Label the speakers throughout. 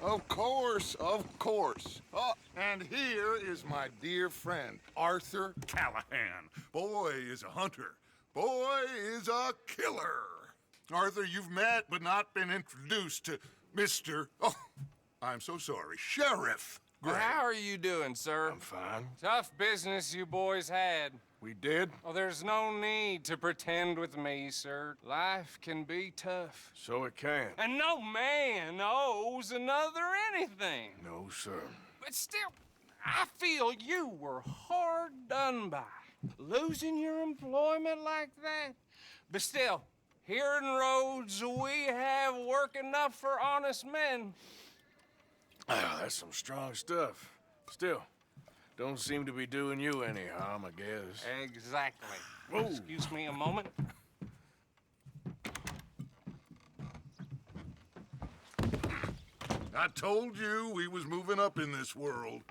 Speaker 1: Of course, of course. Oh, and here is my dear friend, Arthur Callahan. Boy is a hunter. Boy is a killer. Arthur, you've met but not been introduced to Mr. Oh, I'm so sorry, Sheriff Gray.
Speaker 2: How are you doing, sir?
Speaker 3: I'm fine.
Speaker 2: Tough business you boys had.
Speaker 3: We did?
Speaker 2: Oh, there's no need to pretend with me, sir. Life can be tough.
Speaker 3: So it can.
Speaker 2: And no man owes another anything.
Speaker 3: No, sir.
Speaker 2: But still, I feel you were hard done by. Losing your employment like that. But still, here in Rhodes, we have work enough for honest men.
Speaker 3: Ah, that's some strong stuff. Still, don't seem to be doing you any harm, I guess.
Speaker 2: Exactly.
Speaker 3: Whoa.
Speaker 2: Excuse me a moment.
Speaker 1: I told you we was moving up in this world.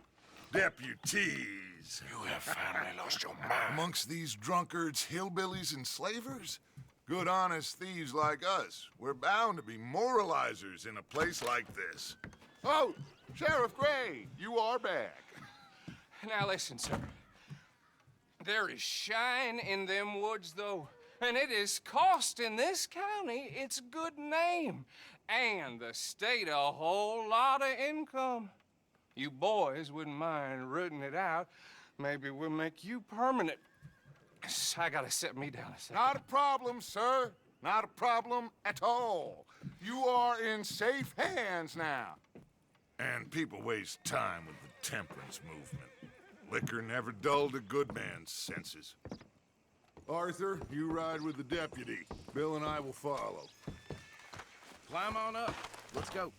Speaker 1: Deputies.
Speaker 3: You have finally lost your mind.
Speaker 1: Amongst these drunkards, hillbillies, and slavers? Good honest thieves like us. We're bound to be moralizers in a place like this. Oh, Sheriff Gray, you are back.
Speaker 2: Now listen, sir. There is shine in them woods, though, and it is costing this county its good name and the state a whole lot of income. You boys wouldn't mind rooting it out. Maybe we'll make you permanent. I gotta sit me down a second.
Speaker 1: Not a problem, sir. Not a problem at all. You are in safe hands now. And people waste time with the temperance movement. Liquor never dulled a good man's senses. Arthur, you ride with the deputy. Bill and I will follow.
Speaker 4: Climb on up. Let's go.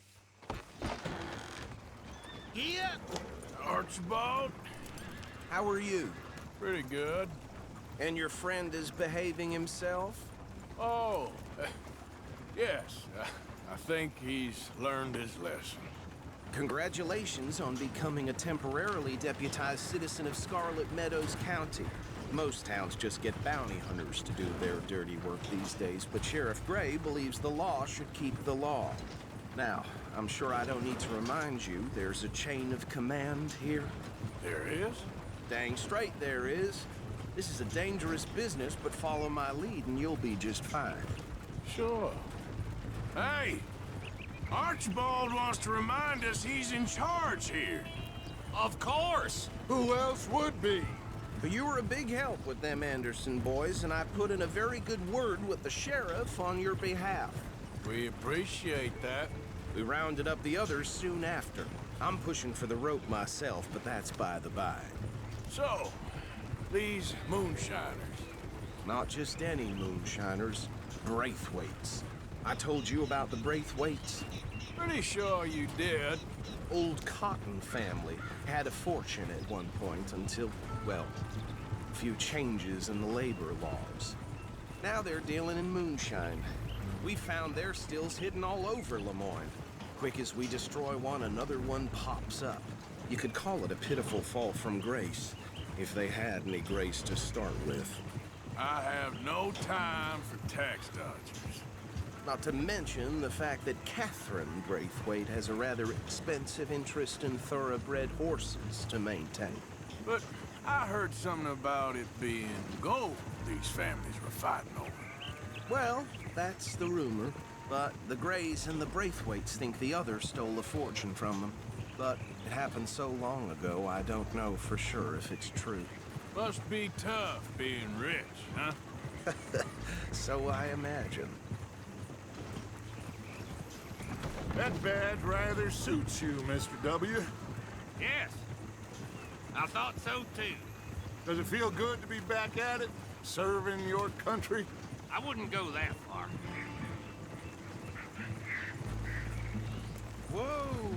Speaker 3: Yeah. Archibald?
Speaker 4: How are you?
Speaker 3: Pretty good.
Speaker 4: And your friend is behaving himself?
Speaker 3: Oh, yes. I think he's learned his lesson.
Speaker 4: Congratulations on becoming a temporarily deputized citizen of Scarlet Meadows County. Most towns just get bounty hunters to do their dirty work these days, but Sheriff Gray believes the law should keep the law. Now, I'm sure I don't need to remind you, there's a chain of command here.
Speaker 3: There is?
Speaker 4: Dang straight there is. This is a dangerous business, but follow my lead and you'll be just fine.
Speaker 3: Sure. Hey! Archibald wants to remind us he's in charge here.
Speaker 2: Of course!
Speaker 1: Who else would be?
Speaker 4: But you were a big help with them Anderson boys, and I put in a very good word with the sheriff on your behalf.
Speaker 3: We appreciate that.
Speaker 4: We rounded up the others soon after. I'm pushing for the rope myself, but that's by the by.
Speaker 3: So, these moonshiners.
Speaker 4: Not just any moonshiners, Braithwaites. I told you about the Braithwaites.
Speaker 3: Pretty sure you did.
Speaker 4: Old Cotton family had a fortune at one point until, well, a few changes in the labor laws. Now they're dealing in moonshine. We found their stills hidden all over Lemoyne. Quick as we destroy one, another one pops up. You could call it a pitiful fall from grace, if they had any grace to start with.
Speaker 3: I have no time for tax dodgers.
Speaker 4: Not to mention the fact that Catherine Braithwaite has a rather expensive interest in thoroughbred horses to maintain.
Speaker 3: But I heard something about it being gold these families were fighting over.
Speaker 4: Well, that's the rumor. But the Grays and the Braithwaites think the other stole a fortune from them. But it happened so long ago, I don't know for sure if it's true.
Speaker 3: Must be tough being rich, huh?
Speaker 4: So I imagine.
Speaker 1: That badge rather suits you, Mr. W.
Speaker 5: Yes, I thought so too.
Speaker 1: Does it feel good to be back at it, serving your country?
Speaker 5: I wouldn't go that far.
Speaker 4: Whoa!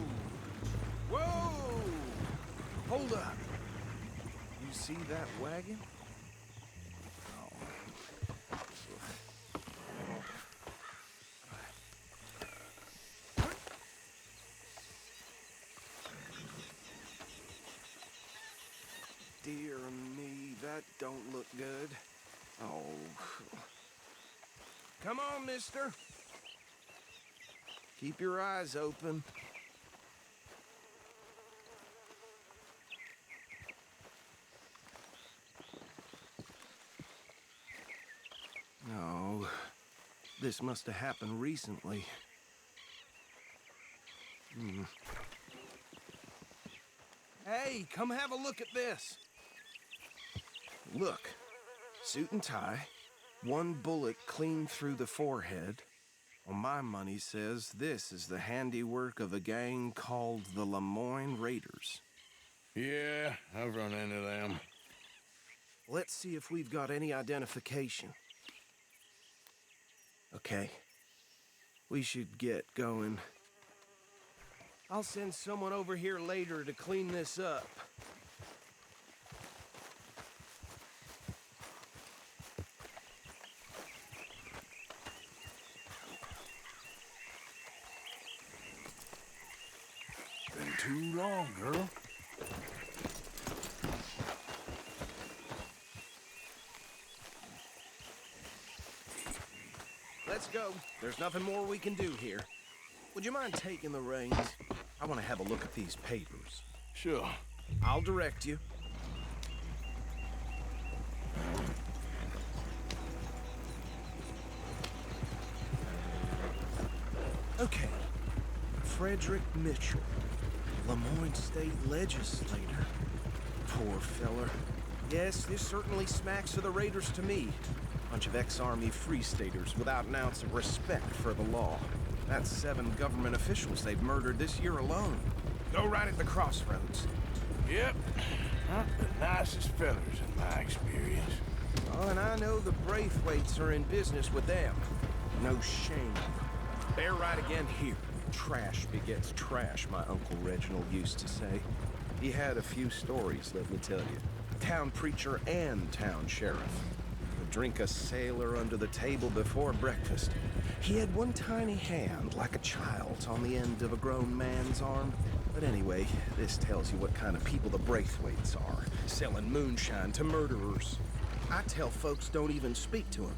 Speaker 4: Whoa! Hold up. You see that wagon? Dear me, that don't look good. Oh. Come on, mister. Keep your eyes open. This must have happened recently. Hey, come have a look at this. Look, suit and tie, one bullet clean through the forehead. Well, my money says this is the handiwork of a gang called the Lemoyne Raiders.
Speaker 3: Yeah, I've run into them.
Speaker 4: Let's see if we've got any identification. Okay. We should get going. I'll send someone over here later to clean this up.
Speaker 3: Been too long, girl.
Speaker 4: Let's go. There's nothing more we can do here. Would you mind taking the reins? I want to have a look at these papers.
Speaker 3: Sure.
Speaker 4: I'll direct you. Okay. Frederick Mitchell, Lemoyne State Legislator. Poor feller. Yes, this certainly smacks of the Raiders to me. Bunch of ex-Army Free Staters without an ounce of respect for the law. That's 7 government officials they've murdered this year alone. Go right at the crossroads.
Speaker 3: Yep. Not the nicest fellers in my experience.
Speaker 4: Oh, and I know the Braithwaites are in business with them. No shame. They're right again here. Trash begets trash, my Uncle Reginald used to say. He had a few stories, let me tell you. Town preacher and town sheriff. Would drink a sailor under the table before breakfast. He had one tiny hand, like a child's, on the end of a grown man's arm. But anyway, this tells you what kind of people the Braithwaites are, selling moonshine to murderers. I tell folks don't even speak to him.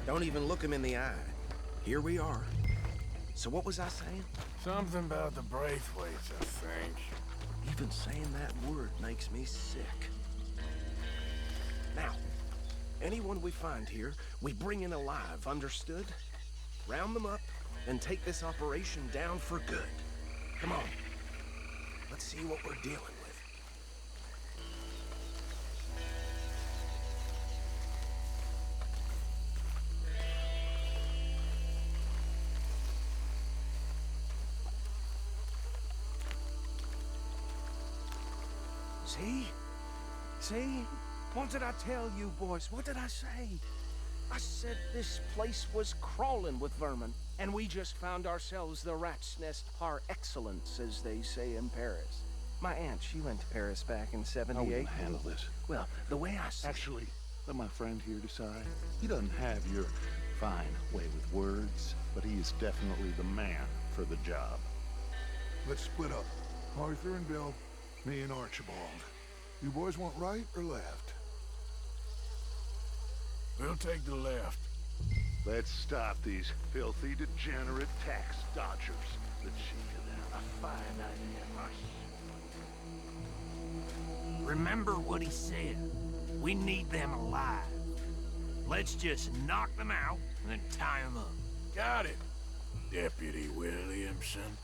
Speaker 4: Don't even look him in the eye. Here we are. So what was I saying?
Speaker 3: Something about the Braithwaites, I think.
Speaker 4: Even saying that word makes me sick. Now, anyone we find here, we bring in alive, understood? Round them up, and take this operation down for good. Come on. Let's see what we're dealing with. See? See? What did I tell you, boys? What did I say? I said this place was crawling with vermin, and we just found ourselves the rat's nest par excellence, as they say in Paris. My aunt, she went to Paris back in
Speaker 6: I
Speaker 4: '78.
Speaker 6: wouldn't handle this.
Speaker 4: Well, the way I see
Speaker 6: Actually, let my friend here decide. He doesn't have your fine way with words, but he is definitely the man for the job.
Speaker 7: Let's split up. Arthur and Bill, me and Archibald. You boys want right or left?
Speaker 3: We'll take the left.
Speaker 6: Let's stop these filthy, degenerate tax dodgers. The cheek of them. A fine idea, Marsh.
Speaker 5: Remember what he said. We need them alive. Let's just knock them out and then tie them up.
Speaker 3: Got it, Deputy Williamson.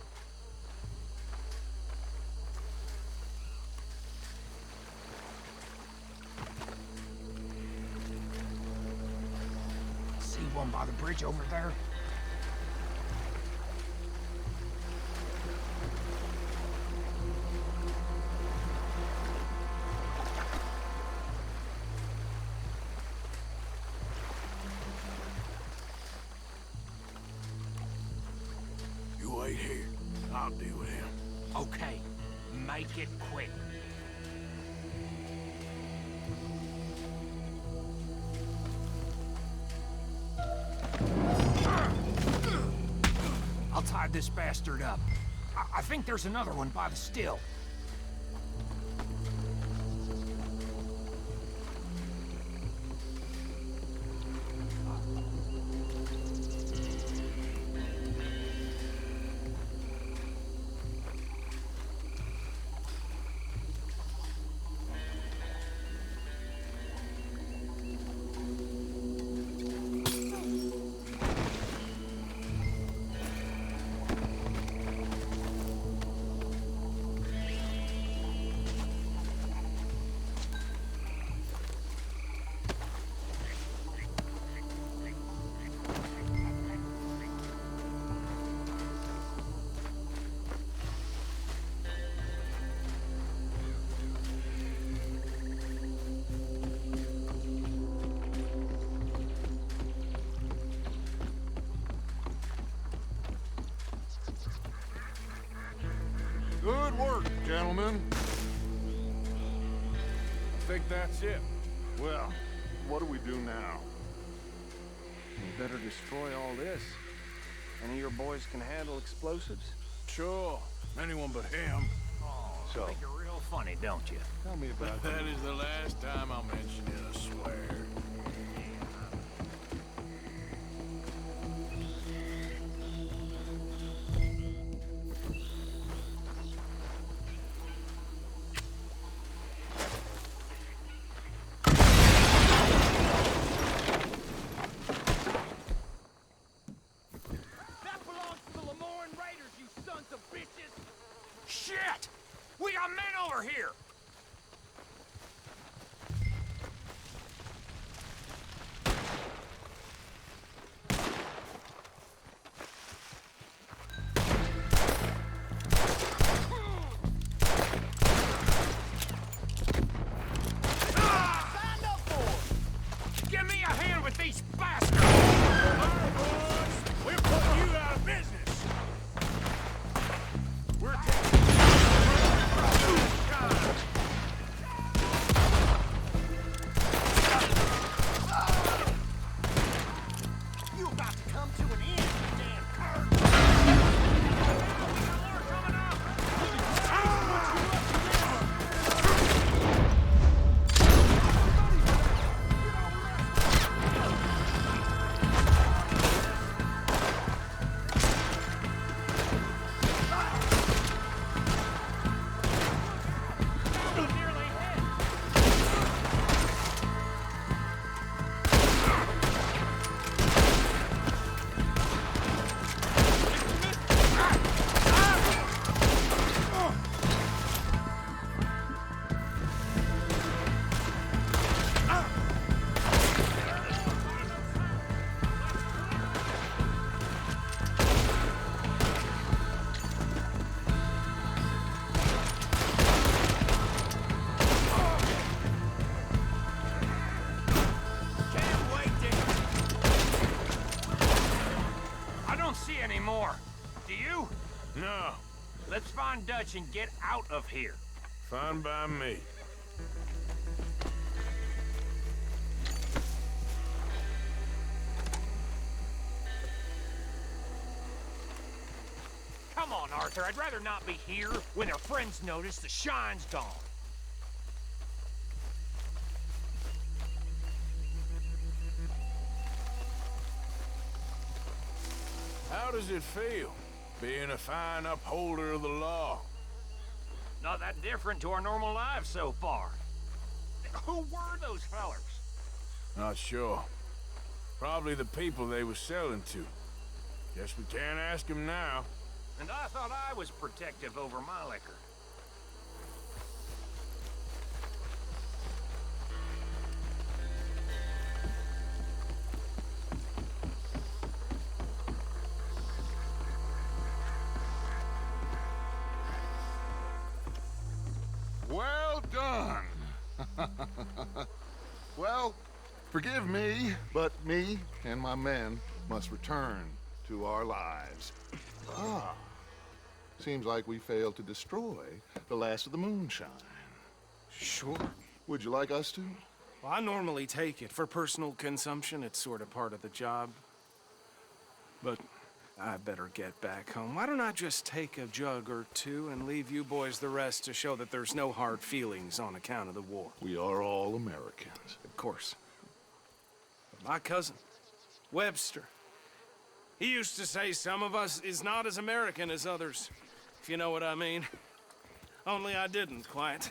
Speaker 5: See one by the bridge over there?
Speaker 3: You wait here. I'll deal with him.
Speaker 5: Okay, make it quick. I'll tie this bastard up. I think there's another one by the still.
Speaker 1: Good work, gentlemen.
Speaker 3: I think that's it.
Speaker 6: Well, what do we do now?
Speaker 4: We better destroy all this. Any of your boys can handle explosives?
Speaker 3: Sure. Anyone but him.
Speaker 6: So,
Speaker 5: Think you're real funny, don't you?
Speaker 6: tell me about
Speaker 3: That is the last time I'll mention it, I swear.
Speaker 5: That belongs to the Lemoran Raiders, you sons of bitches! Shit! We got men over here! Stand up for it! Give me a hand with these bastards!
Speaker 3: We're putting you out of business. We're taking
Speaker 5: You about to come to an end, you damn cur! More coming up! Nearly hit! Can't wait to... I don't see any more. Do you?
Speaker 3: No.
Speaker 5: Let's find Dutch and get out of here.
Speaker 3: Fine by me.
Speaker 5: Come on, Arthur. I'd rather not be here when our friends notice the shine's gone.
Speaker 3: How does it feel, being a fine upholder of the law?
Speaker 5: Not that different to our normal lives so far. Who were those fellers?
Speaker 3: Not sure. Probably the people they were selling to. Guess we can't ask them now.
Speaker 5: And I thought I was protective over my liquor.
Speaker 1: Well done. Well, forgive me, but me and my men must return to our lives. Ah, seems like we failed to destroy the last of the moonshine.
Speaker 4: Sure.
Speaker 1: Would you like us to?
Speaker 4: Well, I normally take it. For personal consumption, it's sort of part of the job. But I better get back home. Why don't I just take a jug or two and leave you boys the rest to show that there's no hard feelings on account of the war?
Speaker 1: We are all Americans.
Speaker 4: Of course. But my cousin, Webster, he used to say some of us is not as American as others, if you know what I mean. Only I didn't quite.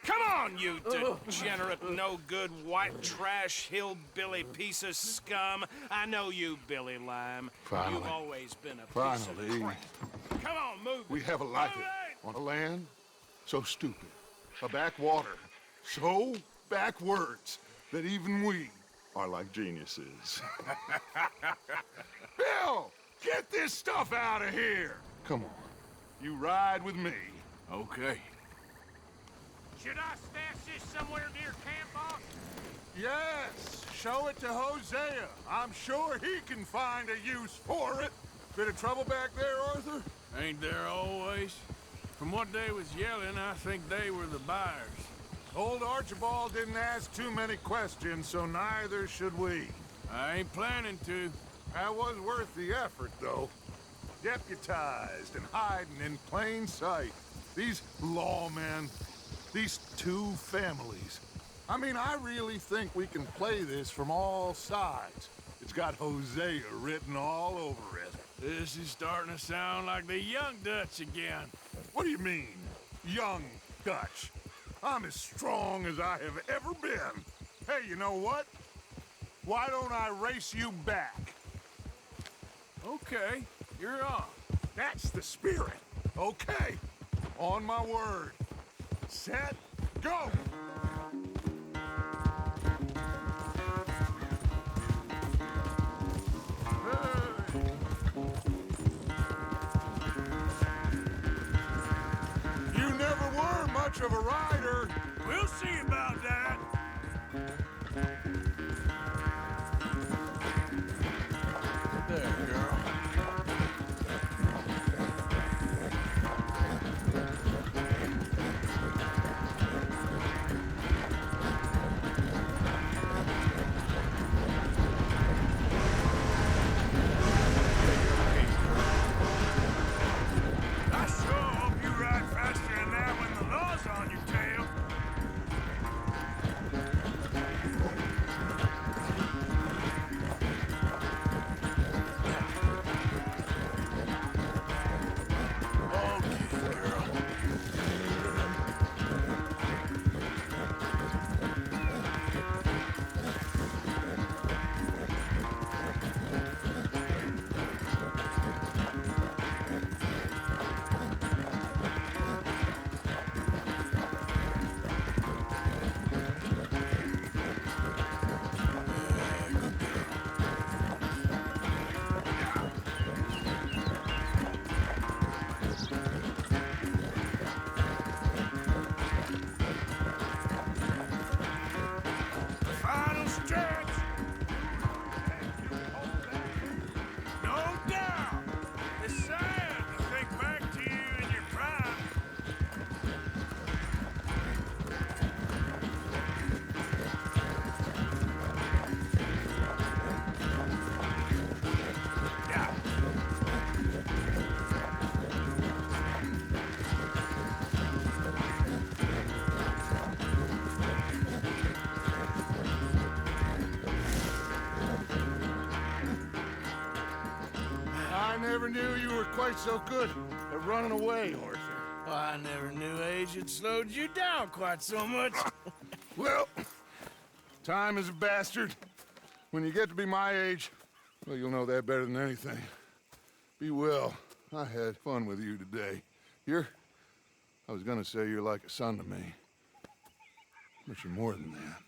Speaker 4: Come on, you degenerate, no-good, white trash, hillbilly piece of scum. I know you, Billy Lime.
Speaker 1: Finally.
Speaker 4: You've always been a piece
Speaker 1: Finally.
Speaker 4: of crap. Come on, move
Speaker 1: We
Speaker 4: it.
Speaker 1: have a life
Speaker 4: Move it.
Speaker 1: on a land so stupid, a backwater so backwards that even we are like geniuses. Bill, get this stuff out of here. Come on, you ride with me.
Speaker 3: Okay.
Speaker 5: Should I stash this somewhere near camp, boss?
Speaker 1: Yes, show it to Hosea. I'm sure he can find a use for it. Bit of trouble back there, Arthur?
Speaker 3: Ain't there always? From what they was yelling, I think they were the buyers.
Speaker 1: Old Archibald didn't ask too many questions, so neither should we.
Speaker 3: I ain't planning to.
Speaker 1: That was worth the effort, though. Deputized and hiding in plain sight. These lawmen, these two families. I mean, I really think we can play this from all sides. It's got Hosea written all over it.
Speaker 3: This is starting to sound like the Young Dutch again.
Speaker 1: What do you mean, young Dutch? I'm as strong as I have ever been. Hey, you know what? Why don't I race you back?
Speaker 3: Okay, you're on.
Speaker 1: That's the spirit. Okay, on my word. Set, go! You never were much of a rider.
Speaker 3: We'll see about that.
Speaker 4: There, girl.
Speaker 3: I sure hope you ride faster than that when the law's on your tail. Okay, girl. Final stretch. No doubt. It's sad to think back to you in your prime. Yeah.
Speaker 1: I never knew you were quite so good at running away, Arthur.
Speaker 3: Well, I never knew age had slowed you down quite so much.
Speaker 1: Well, time is a bastard. When you get to be my age, well, you'll know that better than anything. Be well. I had fun with you today. I was gonna say you're like a son to me. But you're more than that.